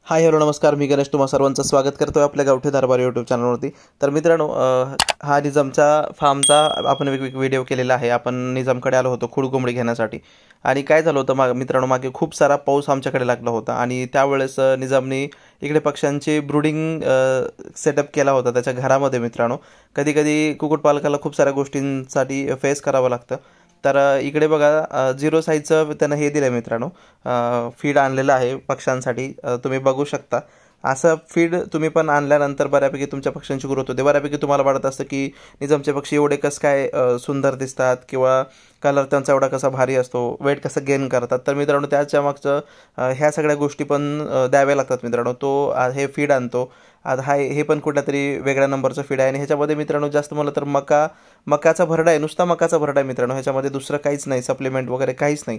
Hi hello नमस्कार, मी गणेश तुम्हा सर्वांचं स्वागत करतो आपल्या गावठी दरबार यूट्यूब चॅनलवरती. तर मित्रांनो, हा निजामच्या फार्मचा आपण वेगवेगळे व्हिडिओ केलेला आहे. आपण निजामकडे आलो होतो खूड कोंबडी घेण्यासाठी. आणि काय झालं होतं मित्रांनो, मागे खूप सारा पाऊस आमच्याकडे लागला होता आणि त्यावेळेस निजामनी इकडे पक्ष्यांची ब्रूडिंग सेटअप केला होता त्याच्या घरामध्ये. मित्रांनो, कधी कधी कुक्कुटपालकाला खूप साऱ्या गोष्टींसाठी फेस करावं लागतं. तर इकडे बघा, 0 साईजचं त्यानं हे दिलं आहे मित्रांनो, फीड आणलेलं आहे पक्ष्यांसाठी. तुम्ही बघू शकता. असं फीड तुम्ही पण आणल्यानंतर बऱ्यापैकी तुमच्या पक्ष्यांची ग्रोथ होते. बऱ्यापैकी तुम्हाला वाटत असतं की निजामचे पक्षी एवढे कसं काय सुंदर दिसतात किंवा कलर त्यांचा एवढा कसा भारी असतो, वेट कसं गेन करतात. तर मित्रांनो, त्याच्या मागचं ह्या सगळ्या गोष्टी पण द्याव्या लागतात मित्रांनो. तो हे फीड आणतो. आता हे पण कुठल्यातरी वेगळ्या नंबरचं फीड आहे आणि ह्याच्यामध्ये मित्रांनो जास्त मला तर मकाचा भरडा आहे, नुसता मकाचा भरडा आहे मित्रांनो. ह्याच्यामध्ये दुसरं काहीच नाही, सप्लिमेंट वगैरे काहीच नाही.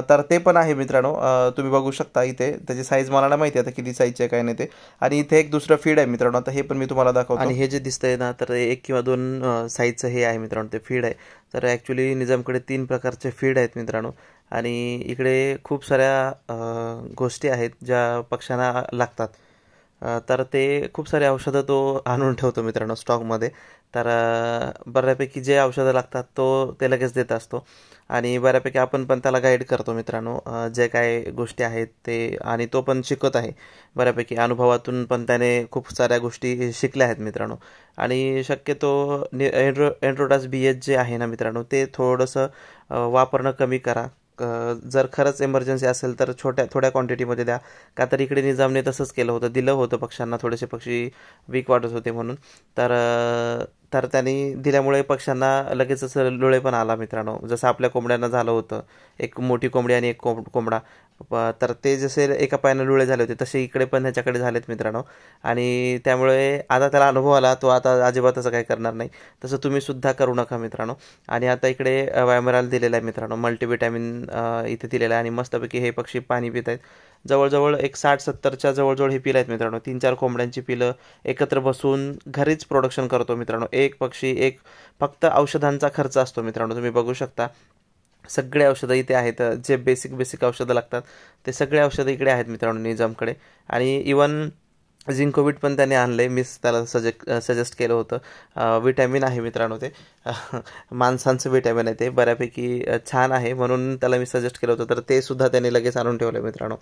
तर ते पण आहे मित्रांनो. तुम्ही बघू शकता इथे. त्याची साईज मला नाही माहिती आता किती साईजची आहे काय नाही ते. आणि इथे एक दुसरं फीड आहे मित्रांनो. आता हे पण मी तुम्हाला दाखवतो. आणि हे जे दिसतंय ना, तर 1 किंवा 2 साईजचं हे आहे मित्रांनो, ते फीड आहे. तर ॲक्च्युली निजामकडे 3 प्रकारचे फीड आहेत मित्रांनो. आणि इकडे खूप साऱ्या गोष्टी आहेत ज्या पक्ष्यांना लागतात. तर ते खूप सारे औषधं तो आणून ठेवतो मित्रांनो स्टॉकमध्ये. तर बऱ्यापैकी जे औषधं लागतात ते लगेच देत असतो. आणि बऱ्यापैकी आपण पण त्याला गाईड करतो मित्रांनो, जे काय गोष्टी आहेत ते. आणि तो पण शिकत आहे बऱ्यापैकी, अनुभवातून पण त्याने खूप साऱ्या गोष्टी शिकल्या आहेत मित्रांनो. आणि शक्यतो एन्ड्रोडास BH जे आहे ना मित्रांनो, ते थोडंसं वापरणं कमी करा. जर खरंच इमर्जन्सी असेल तर थोड्या क्वांटिटीमध्ये द्या. का तर इकडे निजामने तसंच केलं होतं, दिलं होतं पक्ष्यांना. थोडेसे पक्षी वीक वाटत होते म्हणून. तर त्यांनी दिल्यामुळे पक्ष्यांना लगेच असं लुळे पण आला मित्रांनो, जसं आपल्या कोंबड्यांना झालं होतं. एक मोठी कोंबडी आणि एक कोंबडा. तर ते जसे एका पायानं लुळे झाले होते, तसे इकडे पण ह्याच्याकडे झालेत मित्रांनो. आणि त्यामुळे आता त्याला अनुभव आला, तो आता अजिबात असं काही करणार नाही. तसं तुम्ही सुद्धा करू नका मित्रांनो. आणि आता इकडे वायमराल दिलेला आहे मित्रांनो, मल्टीविटॅमिन इथे दिलेलं आहे. आणि मस्तपैकी हे पक्षी पाणी पित आहेत. जवळजवळ एक 60-70च्या जवळजवळ हे पिलं आहेत मित्रांनो. 3-4 कोंबड्यांची पिलं एकत्र बसून घरीच प्रोडक्शन करतो मित्रांनो. एक पक्षी एक, फक्त औषधांचा खर्च असतो मित्रांनो. तुम्ही बघू शकता सगळे औषधं इथे आहेत. जे बेसिक औषधं लागतात ते सगळे औषधं इकडे आहेत मित्रांनो निजामकडे. आणि इवन झिंकोविट पण त्याने आणलं आहे. मीच त्याला सजेस्ट केलं होतं. विटॅमिन आहे मित्रांनो ते. माणसांचं विटॅमिन आहे ते, बऱ्यापैकी छान आहे म्हणून त्याला मी सजेस्ट केलं होतं. तर ते सुद्धा त्याने लगेच आणून ठेवलं मित्रांनो.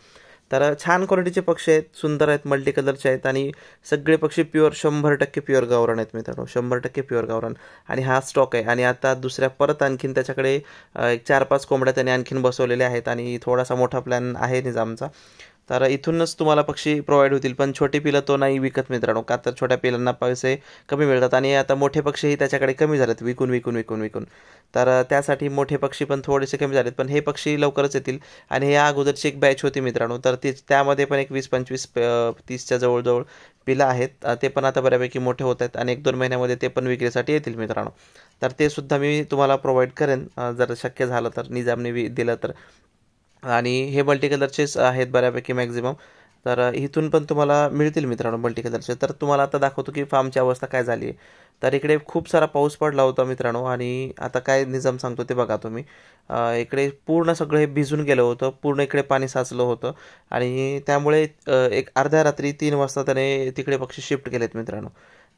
तर छान क्वालिटीचे पक्षी आहेत, सुंदर आहेत, मल्टी कलरचे आहेत. आणि सगळे पक्षी प्युअर 100% प्युअर गावरान आहेत मित्रांनो. 100% प्युअर गावरान. आणि हा स्टॉक आहे. आणि आता दुसऱ्या परत आणखीन त्याच्याकडे एक 4-5 कोंबड्या त्याने आणखीन बसवलेल्या आहेत. आणि थोडासा मोठा प्लॅन आहे निजामचा. तर इथूनच तुम्हाला पक्षी प्रोव्हाइड होतील. पण छोटी पिलं तो नाही विकत मित्रांनो, का तर छोट्या पिलांना पैसे कमी मिळतात. आणि आता मोठे पक्षीही त्याच्याकडे कमी झालेत, विकून. तर त्यासाठी मोठे पक्षी पण थोडेसे कमी झालेत. पण हे पक्षी लवकरच येतील. आणि हे अगोदरची एक बॅच होती मित्रांनो, तर त्यामध्ये पण एक 20-25 30च्या जवळजवळ पिलं आहेत. ते पण आता बऱ्यापैकी मोठे होत आहेत. आणि 1-2 महिन्यामध्ये ते पण विक्रीसाठी येतील मित्रांनो. तर ते सुद्धा मी तुम्हाला प्रोव्हाइड करेन, जर शक्य झालं तर, निजामने दिलं तर. आणि हे मल्टी कलरचेच आहेत बऱ्यापैकी मॅक्झिमम. तर इथून पण तुम्हाला मिळतील मित्रांनो मल्टी कलरचे. तर तुम्हाला आता दाखवतो की फार्मची अवस्था काय झाली आहे. तर इकडे खूप सारा पाऊस पडला होता मित्रांनो. आणि आता काय निजाम सांगतो ते बघा तुम्ही. इकडे पूर्ण सगळं हे भिजून गेलं होतं, पूर्ण इकडे पाणी साचलं होतं. आणि त्यामुळे एक अर्ध्या रात्री 3 वाजता त्याने तिकडे पक्षी शिफ्ट केलेत मित्रांनो.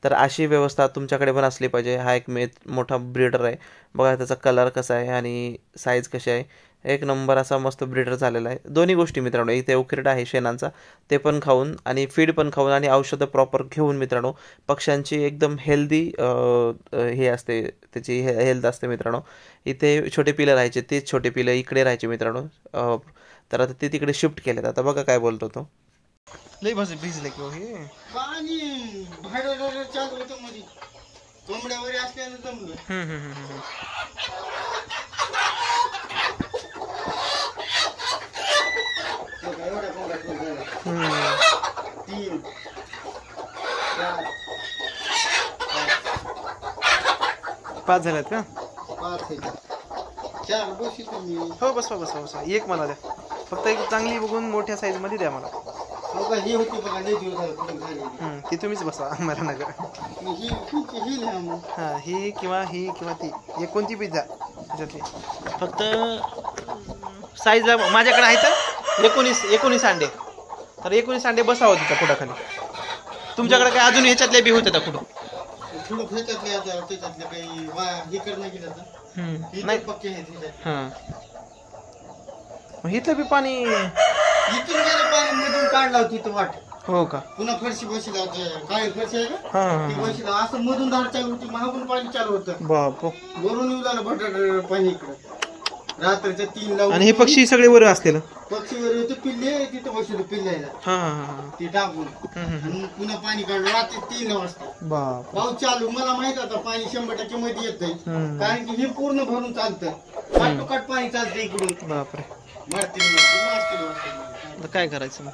तर अशी व्यवस्था तुमच्याकडे पण असली पाहिजे. हा एक मोठा ब्रीडर आहे बघा, त्याचा कलर कसा आहे आणि साईज कशी आहे. एक नंबर असा मस्त ब्रीडर झालेला आहे. दोन्ही गोष्टी मित्रांनो, इथे उकिरडा आहे शेणांचा, ते पण खाऊन आणि फीड पण खाऊन आणि औषधं प्रॉपर घेऊन मित्रांनो, पक्ष्यांची एकदम हेल्दी हे असते, त्याची हेल्थ असते मित्रांनो. इथे छोटे पिलं राहायचे, तेच छोटे पिलं इकडे राहायचे मित्रांनो. तर आता ते तिकडे शिफ्ट केलेत. आता बघा काय बोलतो तो. लई भिजले की हे पाणी बाहेर चालू होतं मध्ये, कोंबड्यावर असल्यानं जमलं. एवढ्या कोंबड्या 3, 4, 5 झाल्यात का? 5 4 बशी तुम्ही. हो, बसा. एक मला द्या फक्त, एक चांगली बघून मोठ्या साईज मध्ये द्या मला. ही होती बघा, लई दिवस झाले कुठे झाली. ती तुम्हीच बसा, मला नका. ही लिहा मग. हां, ही किंवा ती एक कोणती बी द्या त्याच्यातली. फक्त साईजला माझ्याकडे आहे तर 19 अंडे. तर 19 अंडे बसावं तिच्या कुडाखाली. तुमच्याकडे काय अजून ह्याच्यातल्या बी होत्या त्या कुठं? थोडं ह्याच्यातले आता त्याच्यातले काही हे करणं गेलं तर नाही पक्के आहेत ह्याच्यात. हां मग इथलं बी पाणी. इथून गेलं पाणी मधून काढला होती इथं वाट. हो का? पुन्हा फरशी बसली होती काळी फरशी आहे का हां ती हां बसली असं मधून धार चालू होती महागून पाणी चालू होतं. बाप. वरून येऊ लागलं बटाट पाणी इकडं रात्रीच्या 3 ला. आणि हे पक्षी सगळे वर असलेलं. पक्षीवर होते पिल्ले तिथं बसले पिल्ल्याला हां हां हां ते टाकून आणि पुन्हा पाणी काढलं रात्री 3 वाजता. बाप. पाऊस चालू. मला माहित आता पाणी 100% मध्ये येत नाही कारण की हे पूर्ण भरून चालतं. काटोकाट पाणी चालतं इकडून. बापरे. मारते आता काय करायचं मग?